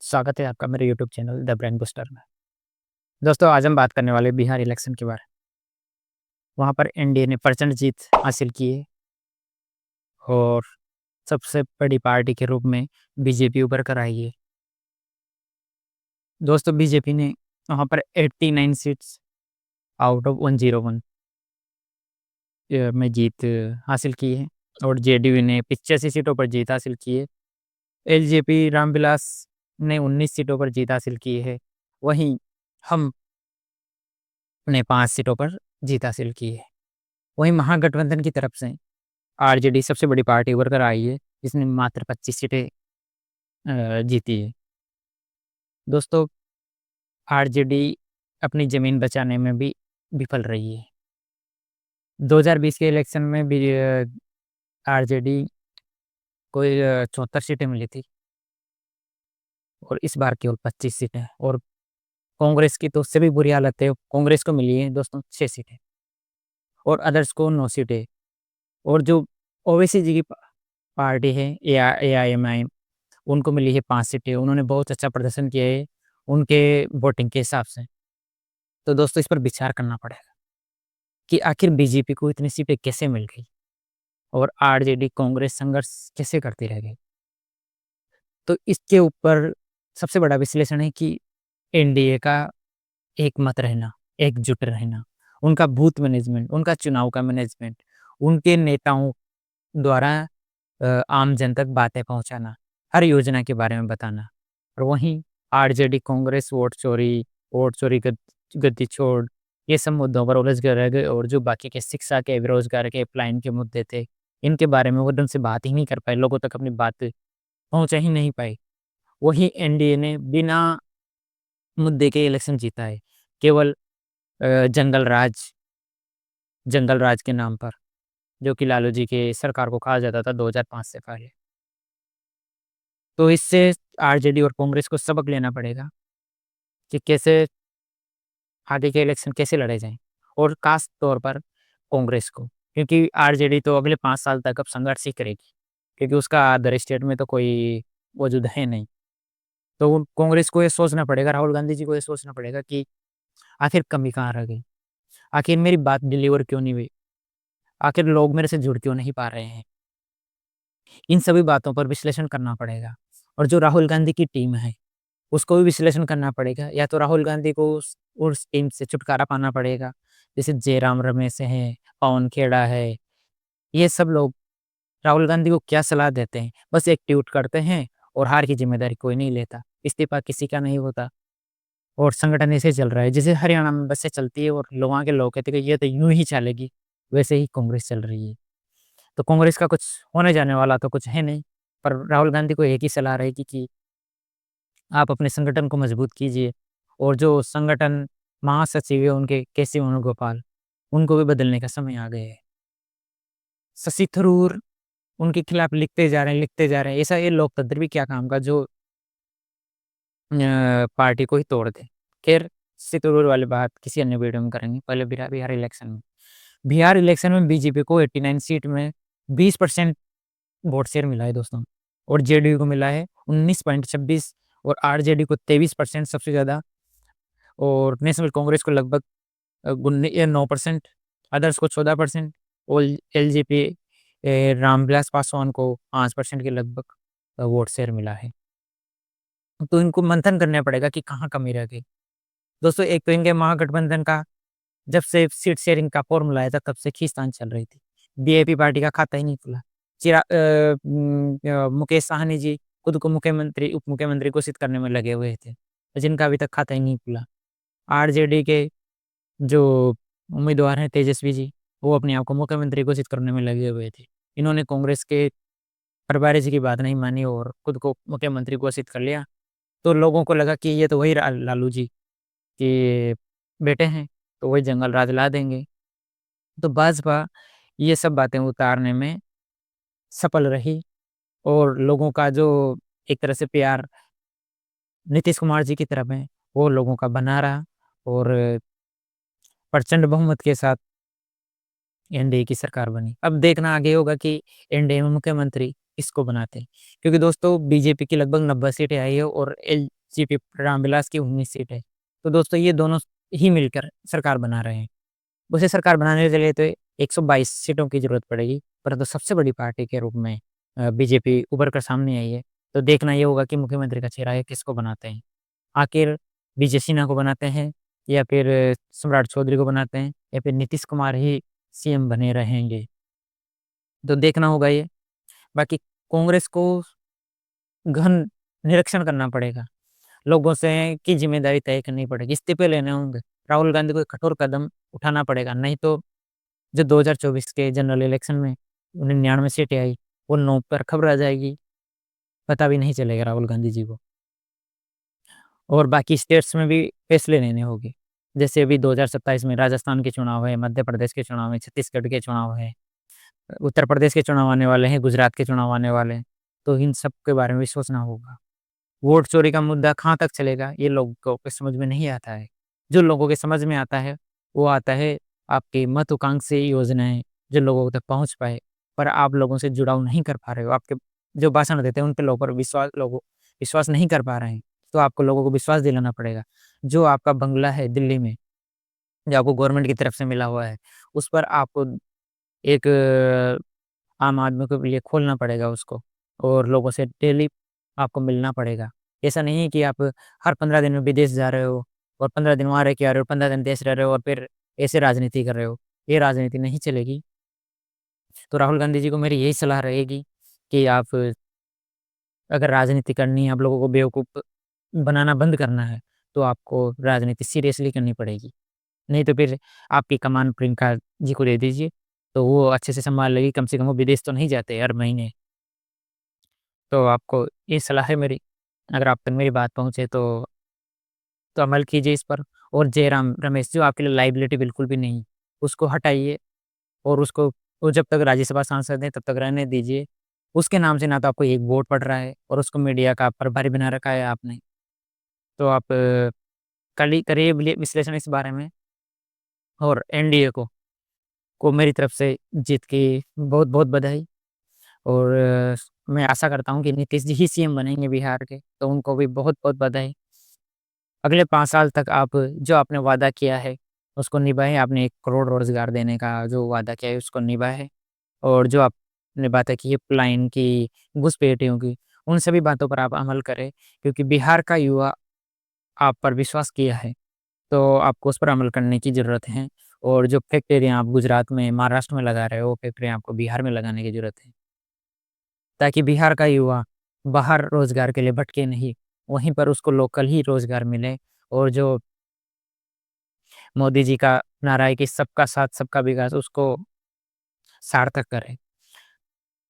स्वागत है आपका मेरे YouTube channel the brain booster में। दोस्तों आज हम बात करने वाले बिहार इलेक्शन के बारे में। वहाँ पर एनडीए ने प्रचंड जीत हासिल की है और सबसे बड़ी पार्टी के रूप में बीजेपी उभर कर आई है। दोस्तों बीजेपी ने वहाँ पर 89 सीट्स आउट ऑफ 101 में जीत हासिल की है और जेडीयू ने 85 सीटों पर जीत हासिल की है। एलजेपी रामविलास ने 19 सीटों पर जीत हासिल की है। वहीं हम ने 5 सीटों पर जीत हासिल की है। वहीं महागठबंधन की तरफ से आरजेडी सबसे बड़ी पार्टी उभर कर आई है, जिसने मात्र 25 सीटें जीती है। दोस्तों आरजेडी अपनी ज़मीन बचाने में भी विफल रही है। 2020 के इलेक्शन में भी आरजेडी को 74 सीटें मिली थी और इस बार केवल 25 सीटें और कांग्रेस की तो उससे भी बुरी हालत है। कांग्रेस को मिली है दोस्तों 6 सीटें और अदर्स को 9 सीटें और जो ओवैसी जी की पार्टी है एआईएमआईएम उनको मिली है 5 सीटें। उन्होंने बहुत अच्छा प्रदर्शन किया है उनके वोटिंग के हिसाब से। तो दोस्तों इस पर विचार करना पड़ेगा कि आखिर बीजेपी को इतनी सीटें कैसे मिल गई और आरजेडी कांग्रेस संघर्ष कैसे करती रह गई। तो इसके ऊपर सबसे बड़ा विश्लेषण है कि एनडीए का एकमत रहना, एकजुट रहना, उनका बूथ मैनेजमेंट, उनका चुनाव का मैनेजमेंट, उनके नेताओं द्वारा आम जन तक बातें पहुँचाना, हर योजना के बारे में बताना। और वहीं आरजेडी कांग्रेस वोट चोरी गद्दी छोड़, ये सब मुद्दों पर उलझ कर रह गए और जो बाकी के शिक्षा के, बेरोज़गार के, पलायन के मुद्दे थे, इनके बारे में वो ढंग से बात ही नहीं कर पाए, लोगों तक अपनी बात पहुँचा ही नहीं पाई। वहीं एनडीए ने बिना मुद्दे के इलेक्शन जीता है, केवल जंगल राज के नाम पर, जो कि लालू जी के सरकार को कहा जाता था 2005 से पहले। तो इससे आरजेडी और कांग्रेस को सबक लेना पड़ेगा कि कैसे आगे के इलेक्शन कैसे लड़े जाएँ और ख़ास तौर पर कांग्रेस को, क्योंकि आरजेडी तो अगले 5 साल तक अब संघर्ष ही करेगी, क्योंकि उसका अदर स्टेट में तो कोई वजूद है नहीं। तो कांग्रेस को ये सोचना पड़ेगा, राहुल गांधी जी को ये सोचना पड़ेगा कि आखिर कमी कहाँ रह गई? आखिर मेरी बात डिलीवर क्यों नहीं हुई? आखिर लोग मेरे से जुड़ क्यों नहीं पा रहे हैं? इन सभी बातों पर विश्लेषण करना पड़ेगा और जो राहुल गांधी की टीम है उसको भी विश्लेषण करना पड़ेगा। या तो राहुल गांधी को उस टीम से छुटकारा पाना पड़ेगा, जैसे जयराम रमेश हैं, पवन खेड़ा है, ये सब लोग राहुल गांधी को क्या सलाह देते हैं? बस एक ट्वीट करते हैं और हार की ज़िम्मेदारी कोई नहीं लेता, इस्तीफ़ा किसी का नहीं होता और संगठन ऐसे चल रहा है। जैसे हरियाणा में बसें चलती है और वहाँ के लोग कहते हैं कि ये तो यूँ ही चलेगी, वैसे ही कांग्रेस चल रही है। तो कांग्रेस का कुछ होने जाने वाला तो कुछ है नहीं, पर राहुल गांधी को एक ही सलाह रहेगी कि आप अपने संगठन को मजबूत कीजिए और जो संगठन महासचिव है उनके केसी वेणुगोपाल, उनको भी बदलने का समय आ गया है। शशि थरूर उनके खिलाफ लिखते जा रहे हैं। ऐसा ये लोकतंत्र भी क्या काम का जो पार्टी को ही तोड़ दे। खैर शशि थरूर वाली बात किसी अन्य वीडियो में करेंगे, पहले बिहार इलेक्शन में। बिहार इलेक्शन में बीजेपी को 89 सीट में 20% वोट शेयर मिला है दोस्तों और जेडीयू को मिला है 19.26 और आरजेडी को 23% सबसे ज़्यादा और नेशनल कांग्रेस को लगभग 9%, अदर्स को 14% और एलजेपी रामविलास पासवान को 5% के लगभग वोट शेयर मिला है। तो इनको मंथन करना पड़ेगा कि कहाँ कमी रह गई। दोस्तों एक तो इनके महागठबंधन का जब से सीट शेयरिंग का फॉर्मूला आया था तब से खींचतान चल रही थी। बीजेपी पार्टी का खाता ही नहीं खुला। मुकेश साहनी जी खुद को मुख्यमंत्री, उप मुख्यमंत्री घोषित करने में लगे हुए थे, जिनका अभी तक खाता ही नहीं खुला। आरजेडी के जो उम्मीदवार हैं तेजस्वी जी, वो अपने आप को मुख्यमंत्री घोषित करने में लगे हुए थे। इन्होंने कांग्रेस के प्रभारी जी की बात नहीं मानी और खुद को मुख्यमंत्री घोषित कर लिया। तो लोगों को लगा कि ये तो वही लालू जी के बेटे हैं, तो वही जंगल राज ला देंगे। तो भाजपा ये सब बातें उतारने में सफल रही और लोगों का जो एक तरह से प्यार नीतीश कुमार जी की तरफ है, वो लोगों का बना रहा और प्रचंड बहुमत के साथ एनडीए की सरकार बनी। अब देखना आगे होगा कि एनडीए में मुख्यमंत्री किसको बनाते हैं, क्योंकि दोस्तों बीजेपी की लगभग 90 सीटें आई है और जेपी रामविलास की 19 सीट है। तो दोस्तों ये दोनों ही मिलकर सरकार बना रहे हैं। उसे सरकार बनाने के लिए तो 122 सीटों की ज़रूरत पड़ेगी, परंतु सबसे बड़ी पार्टी के रूप में बीजेपी उभर कर सामने आई है। तो देखना ये होगा कि मुख्यमंत्री का चेहरा है किसको बनाते हैं। आखिर विजय सिन्हा को बनाते हैं या फिर सम्राट चौधरी को बनाते हैं या फिर नीतीश कुमार ही सीएम बने रहेंगे। तो देखना होगा ये। बाकी कांग्रेस को गहन निरीक्षण करना पड़ेगा। लोगों से की ज़िम्मेदारी तय करनी पड़ेगी, इस्तीफे लेने होंगे। राहुल गांधी को एक कठोर कदम उठाना पड़ेगा, नहीं तो जो 2024 के जनरल इलेक्शन में उन्हें 99 सीटें आई, वो 9 पर खबर आ जाएगी, पता भी नहीं चलेगा राहुल गांधी जी को। और बाकी स्टेट्स में भी फैसले लेने होंगे। जैसे अभी 2027 में राजस्थान के चुनाव है, मध्य प्रदेश के चुनाव है, छत्तीसगढ़ के चुनाव है, उत्तर प्रदेश के चुनाव आने वाले हैं, गुजरात के चुनाव आने वाले हैं। तो इन सब के बारे में भी सोचना होगा। वोट चोरी का मुद्दा कहाँ तक चलेगा, ये लोगों को समझ में नहीं आता है। जो लोगों के समझ में आता है, वो आता है आपकी महत्वाकांक्षी योजनाएँ, जो लोगों तक पहुँच पाए। पर आप लोगों से जुड़ाव नहीं कर पा रहे हो। आपके जो भाषण देते हैं, उन पे लोगों पर विश्वास नहीं कर पा रहे हैं। तो आपको लोगों को विश्वास दिलाना पड़ेगा। जो आपका बंगला है दिल्ली में, जो आपको गवर्नमेंट की तरफ से मिला हुआ है, उस पर आपको एक आम आदमी के लिए खोलना पड़ेगा उसको और लोगों से डेली आपको मिलना पड़ेगा। ऐसा नहीं है कि आप हर 15 दिन में विदेश जा रहे हो और 15 दिन वहाँ रह के आ रहे हो, 15 दिन देश रह रहे हो और फिर ऐसे राजनीति कर रहे हो। ये राजनीति नहीं चलेगी। तो राहुल गांधी जी को मेरी यही सलाह रहेगी कि आप अगर राजनीति करनी है, आप लोगों को बेवकूफ़ बनाना बंद करना है, तो आपको राजनीति सीरियसली करनी पड़ेगी। नहीं तो फिर आपकी कमान प्रियंका जी को दे दीजिए, तो वो अच्छे से सँभाल लेगी, कम से कम वो विदेश तो नहीं जाते हर महीने। तो आपको ये सलाह है मेरी, अगर आप तक मेरी बात पहुँचे तो अमल कीजिए इस पर। और जयराम रमेश जो आपके लिए लायबिलिटी बिल्कुल भी नहीं, उसको हटाइए और उसको वो जब तक राज्यसभा सांसद हैं, तब तक रहने दीजिए। उसके नाम से ना तो आपको एक वोट पड़ रहा है और उसको मीडिया का प्रभारी बना रखा है आपने। तो आप करिए विश्लेषण इस बारे में और एनडीए को मेरी तरफ से जीत की बहुत-बहुत बधाई। और मैं आशा करता हूँ कि नीतीश जी ही सीएम बनेंगे बिहार के, तो उनको भी बहुत-बहुत बधाई। अगले 5 साल तक आप जो आपने वादा किया है, उसको निभाएँ। आपने 1 करोड़ रोज़गार देने का जो वादा किया है, उसको निभाएँ। और जो आपने बातें की है पलायन की, घुसपैठियों की, उन सभी बातों पर आप अमल करें, क्योंकि बिहार का युवा आप पर विश्वास किया है, तो आपको उस पर अमल करने की ज़रूरत है। और जो फैक्ट्रियाँ आप गुजरात में, महाराष्ट्र में लगा रहे हो, वो फैक्ट्रियाँ आपको बिहार में लगाने की ज़रूरत है। ताकि बिहार का युवा बाहर रोज़गार के लिए भटके नहीं, वहीं पर उसको लोकल ही रोज़गार मिले। और जो मोदी जी का नारा है कि सबका साथ, सबका विकास, उसको सार्थक करें।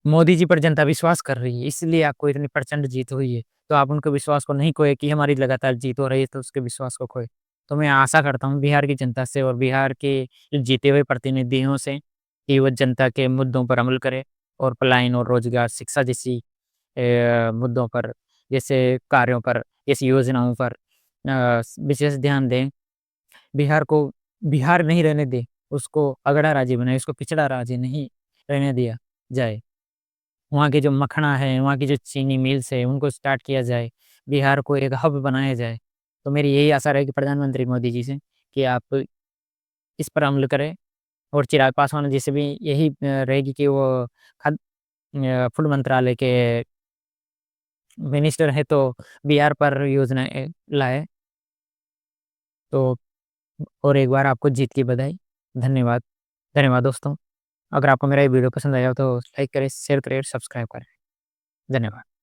मोदी जी पर जनता विश्वास कर रही है, इसलिए आपको इतनी प्रचंड जीत हुई है। तो आप उनके विश्वास को नहीं खोएँ कि हमारी लगातार जीत हो रही है, तो उसके विश्वास को खोए। तो मैं आशा करता हूँ बिहार की जनता से और बिहार के जीते हुए प्रतिनिधियों से कि वो जनता के मुद्दों पर अमल करें और पलायन और रोज़गार, शिक्षा जैसी मुद्दों पर, जैसे कार्यों पर, जैसी योजनाओं पर विशेष ध्यान दें। बिहार को बिहार नहीं रहने दें, उसको अगड़ा राज्य बनाएँ, उसको पिछड़ा राज्य नहीं रहने दिया जाए। वहाँ के जो मखना है, वहाँ की जो चीनी मिल्स है, उनको स्टार्ट किया जाए, बिहार को एक हब बनाया जाए। तो मेरी यही आशा रहेगी प्रधानमंत्री मोदी जी से कि आप इस पर अमल करें। और चिराग पासवान जी से भी यही रहेगी कि वो फूड मंत्रालय के मिनिस्टर हैं, तो बिहार पर योजनाएँ लाएँ। तो और एक बार आपको जीत की बधाई। धन्यवाद। धन्यवाद दोस्तों। अगर आपको मेरा ये वीडियो पसंद आया हो तो लाइक करें, शेयर करें और सब्सक्राइब करें। धन्यवाद।